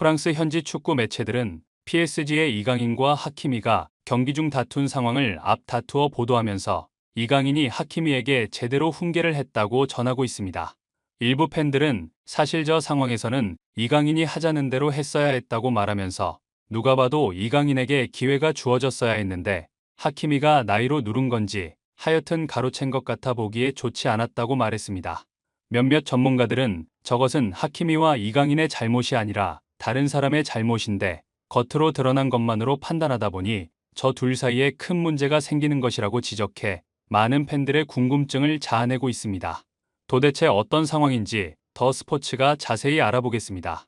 프랑스 현지 축구 매체들은 PSG의 이강인과 하키미가 경기 중 다툰 상황을 앞다투어 보도하면서 이강인이 하키미에게 제대로 훈계를 했다고 전하고 있습니다. 일부 팬들은 사실 저 상황에서는 이강인이 하자는 대로 했어야 했다고 말하면서 누가 봐도 이강인에게 기회가 주어졌어야 했는데 하키미가 나이로 누른 건지 하여튼 가로챈 것 같아 보기에 좋지 않았다고 말했습니다. 몇몇 전문가들은 저것은 하키미와 이강인의 잘못이 아니라 다른 사람의 잘못인데 겉으로 드러난 것만으로 판단하다 보니 저 둘 사이에 큰 문제가 생기는 것이라고 지적해 많은 팬들의 궁금증을 자아내고 있습니다. 도대체 어떤 상황인지 더 스포츠가 자세히 알아보겠습니다.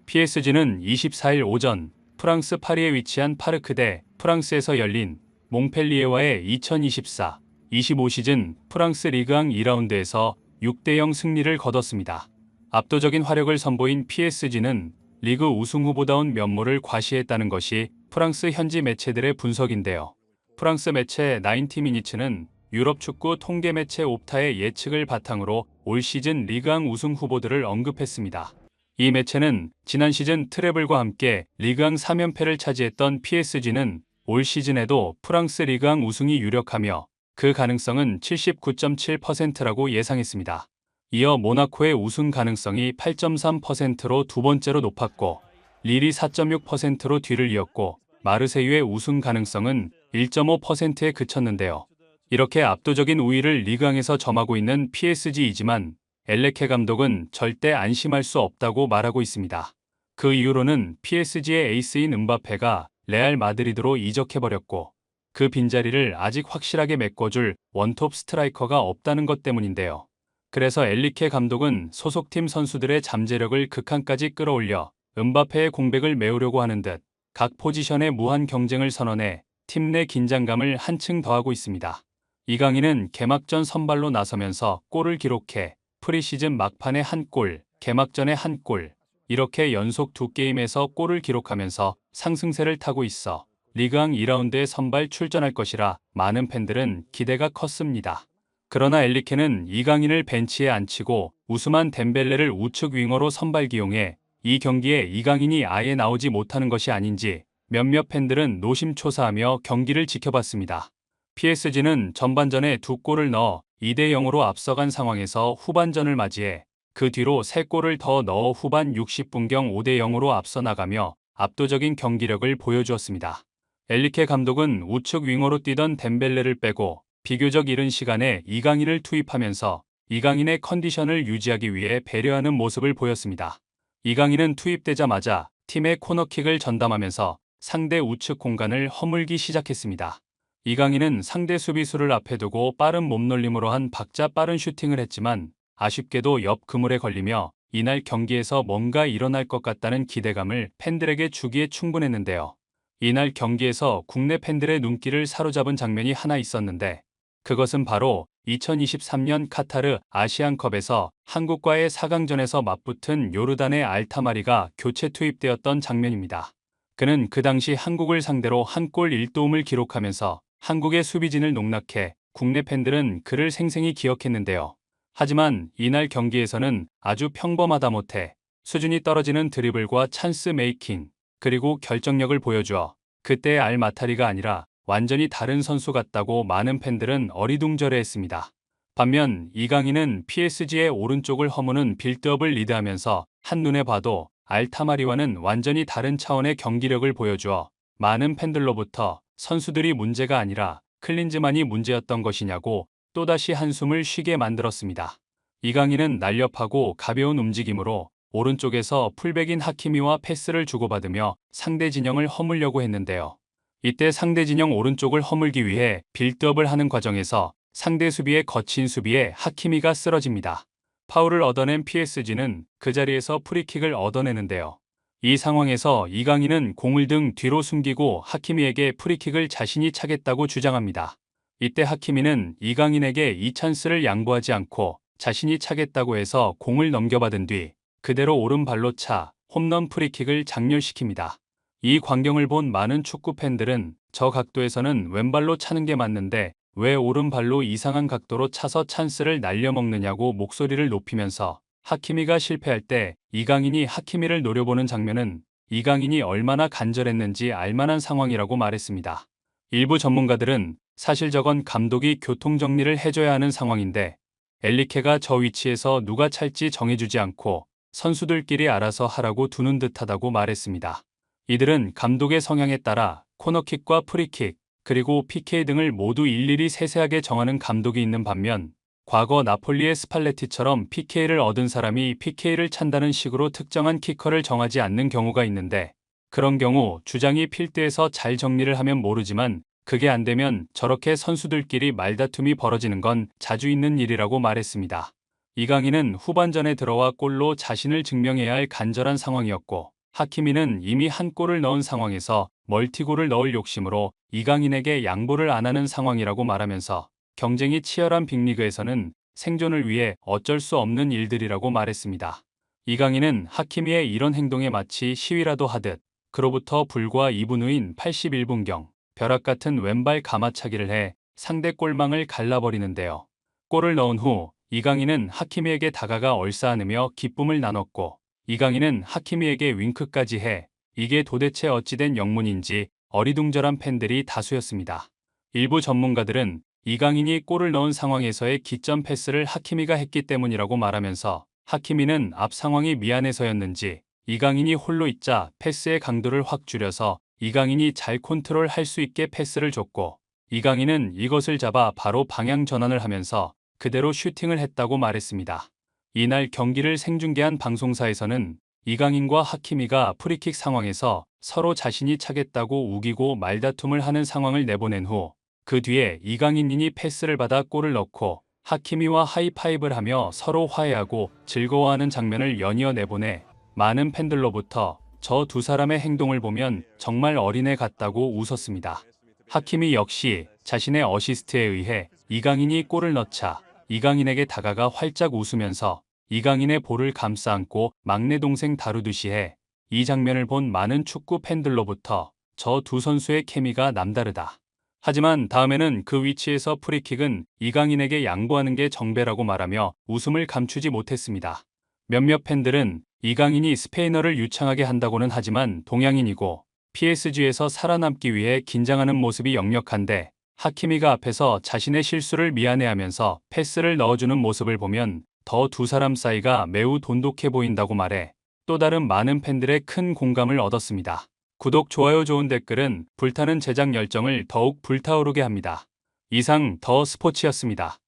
PSG는 24일 오전 프랑스 파리에 위치한 파르크 대 프랑스에서 열린 몽펠리에와의 2024-25 시즌 프랑스 리그앙 2라운드에서 6대0 승리를 거뒀습니다. 압도적인 화력을 선보인 PSG는 리그 우승 후보다운 면모를 과시했다는 것이 프랑스 현지 매체들의 분석인데요. 프랑스 매체 90미니츠는 유럽 축구 통계 매체 옵타의 예측을 바탕으로 올 시즌 리그앙 우승 후보들을 언급했습니다. 이 매체는 지난 시즌 트래블과 함께 리그앙 3연패를 차지했던 PSG는 올 시즌에도 프랑스 리그앙 우승이 유력하며 그 가능성은 79.7%라고 예상했습니다. 이어 모나코의 우승 가능성이 8.3%로 두 번째로 높았고 릴이 4.6%로 뒤를 이었고 마르세유의 우승 가능성은 1.5%에 그쳤는데요. 이렇게 압도적인 우위를 리그앙에서 점하고 있는 PSG이지만 엘레케 감독은 절대 안심할 수 없다고 말하고 있습니다. 그 이유로는 PSG의 에이스인 음바페가 레알 마드리드로 이적해버렸고 그 빈자리를 아직 확실하게 메꿔줄 원톱 스트라이커가 없다는 것 때문인데요. 그래서 엘리케 감독은 소속팀 선수들의 잠재력을 극한까지 끌어올려 음바페의 공백을 메우려고 하는 듯 각 포지션의 무한 경쟁을 선언해 팀 내 긴장감을 한층 더하고 있습니다. 이강인은 개막전 선발로 나서면서 골을 기록해 프리시즌 막판에 한 골, 개막전에 한 골, 이렇게 연속 두 게임에서 골을 기록하면서 상승세를 타고 있어 리그앙 2라운드에 선발 출전할 것이라 많은 팬들은 기대가 컸습니다. 그러나 엘리케는 이강인을 벤치에 앉히고 우스만 덴벨레를 우측 윙어로 선발 기용해 이 경기에 이강인이 아예 나오지 못하는 것이 아닌지 몇몇 팬들은 노심초사하며 경기를 지켜봤습니다. PSG는 전반전에 두 골을 넣어 2대0으로 앞서간 상황에서 후반전을 맞이해 그 뒤로 3골을 더 넣어 후반 60분경 5대0으로 앞서 나가며 압도적인 경기력을 보여주었습니다. 엘리케 감독은 우측 윙어로 뛰던 덴벨레를 빼고 비교적 이른 시간에 이강인을 투입하면서 이강인의 컨디션을 유지하기 위해 배려하는 모습을 보였습니다. 이강인은 투입되자마자 팀의 코너킥을 전담하면서 상대 우측 공간을 허물기 시작했습니다. 이강인은 상대 수비수를 앞에 두고 빠른 몸놀림으로 한 박자 빠른 슈팅을 했지만 아쉽게도 옆 그물에 걸리며 이날 경기에서 뭔가 일어날 것 같다는 기대감을 팬들에게 주기에 충분했는데요. 이날 경기에서 국내 팬들의 눈길을 사로잡은 장면이 하나 있었는데 그것은 바로 2023년 카타르 아시안컵에서 한국과의 4강전에서 맞붙은 요르단의 알타마리가 교체 투입되었던 장면입니다. 그는 그 당시 한국을 상대로 한 골 1도움을 기록하면서 한국의 수비진을 농락해 국내 팬들은 그를 생생히 기억했는데요. 하지만 이날 경기에서는 아주 평범하다 못해 수준이 떨어지는 드리블과 찬스 메이킹 그리고 결정력을 보여주어 그때의 알마타리가 아니라 완전히 다른 선수 같다고 많은 팬들은 어리둥절해했습니다. 반면 이강인은 PSG의 오른쪽을 허무는 빌드업을 리드하면서 한눈에 봐도 알타마리와는 완전히 다른 차원의 경기력을 보여주어 많은 팬들로부터 선수들이 문제가 아니라 클린즈만이 문제였던 것이냐고 또다시 한숨을 쉬게 만들었습니다. 이강인은 날렵하고 가벼운 움직임으로 오른쪽에서 풀백인 하키미와 패스를 주고받으며 상대 진영을 허물려고 했는데요. 이때 상대 진영 오른쪽을 허물기 위해 빌드업을 하는 과정에서 상대 수비의 거친 수비에 하키미가 쓰러집니다. 파울을 얻어낸 PSG는 그 자리에서 프리킥을 얻어내는데요. 이 상황에서 이강인은 공을 등 뒤로 숨기고 하키미에게 프리킥을 자신이 차겠다고 주장합니다. 이때 하키미는 이강인에게 이 찬스를 양보하지 않고 자신이 차겠다고 해서 공을 넘겨받은 뒤 그대로 오른발로 차 홈런 프리킥을 장렬시킵니다. 이 광경을 본 많은 축구 팬들은 저 각도에서는 왼발로 차는 게 맞는데 왜 오른발로 이상한 각도로 차서 찬스를 날려먹느냐고 목소리를 높이면서 하키미가 실패할 때 이강인이 하키미를 노려보는 장면은 이강인이 얼마나 간절했는지 알만한 상황이라고 말했습니다. 일부 전문가들은 사실 저건 감독이 교통정리를 해줘야 하는 상황인데 엘리케가 저 위치에서 누가 찰지 정해주지 않고 선수들끼리 알아서 하라고 두는 듯하다고 말했습니다. 이들은 감독의 성향에 따라 코너킥과 프리킥, 그리고 PK 등을 모두 일일이 세세하게 정하는 감독이 있는 반면 과거 나폴리의 스팔레티처럼 PK를 얻은 사람이 PK를 찬다는 식으로 특정한 키커를 정하지 않는 경우가 있는데 그런 경우 주장이 필드에서 잘 정리를 하면 모르지만 그게 안 되면 저렇게 선수들끼리 말다툼이 벌어지는 건 자주 있는 일이라고 말했습니다. 이강인은 후반전에 들어와 골로 자신을 증명해야 할 간절한 상황이었고 하키미는 이미 한 골을 넣은 상황에서 멀티골을 넣을 욕심으로 이강인에게 양보를 안 하는 상황이라고 말하면서 경쟁이 치열한 빅리그에서는 생존을 위해 어쩔 수 없는 일들이라고 말했습니다. 이강인은 하키미의 이런 행동에 마치 시위라도 하듯 그로부터 불과 2분 후인 81분경 벼락 같은 왼발 가마차기를 해 상대 골망을 갈라버리는데요. 골을 넣은 후 이강인은 하키미에게 다가가 얼싸안으며 기쁨을 나눴고 이강인은 하키미에게 윙크까지 해 이게 도대체 어찌된 영문인지 어리둥절한 팬들이 다수였습니다. 일부 전문가들은 이강인이 골을 넣은 상황에서의 기점 패스를 하키미가 했기 때문이라고 말하면서 하키미는 앞 상황이 미안해서였는지 이강인이 홀로 있자 패스의 강도를 확 줄여서 이강인이 잘 컨트롤할 수 있게 패스를 줬고 이강인은 이것을 잡아 바로 방향 전환을 하면서 그대로 슈팅을 했다고 말했습니다. 이날 경기를 생중계한 방송사에서는 이강인과 하키미가 프리킥 상황에서 서로 자신이 차겠다고 우기고 말다툼을 하는 상황을 내보낸 후 그 뒤에 이강인이 패스를 받아 골을 넣고 하키미와 하이파이브를 하며 서로 화해하고 즐거워하는 장면을 연이어 내보내 많은 팬들로부터 저 두 사람의 행동을 보면 정말 어린애 같다고 웃었습니다. 하키미 역시 자신의 어시스트에 의해 이강인이 골을 넣자 이강인에게 다가가 활짝 웃으면서 이강인의 볼을 감싸 안고 막내 동생 다루듯이 해 이 장면을 본 많은 축구 팬들로부터 저 두 선수의 케미가 남다르다. 하지만 다음에는 그 위치에서 프리킥은 이강인에게 양보하는 게 정배라고 말하며 웃음을 감추지 못했습니다. 몇몇 팬들은 이강인이 스페인어를 유창하게 한다고는 하지만 동양인이고 PSG에서 살아남기 위해 긴장하는 모습이 역력한데 하키미가 앞에서 자신의 실수를 미안해하면서 패스를 넣어주는 모습을 보면 더 두 사람 사이가 매우 돈독해 보인다고 말해 또 다른 많은 팬들의 큰 공감을 얻었습니다. 구독, 좋아요, 좋은 댓글은 불타는 제작 열정을 더욱 불타오르게 합니다. 이상 더 스포츠였습니다.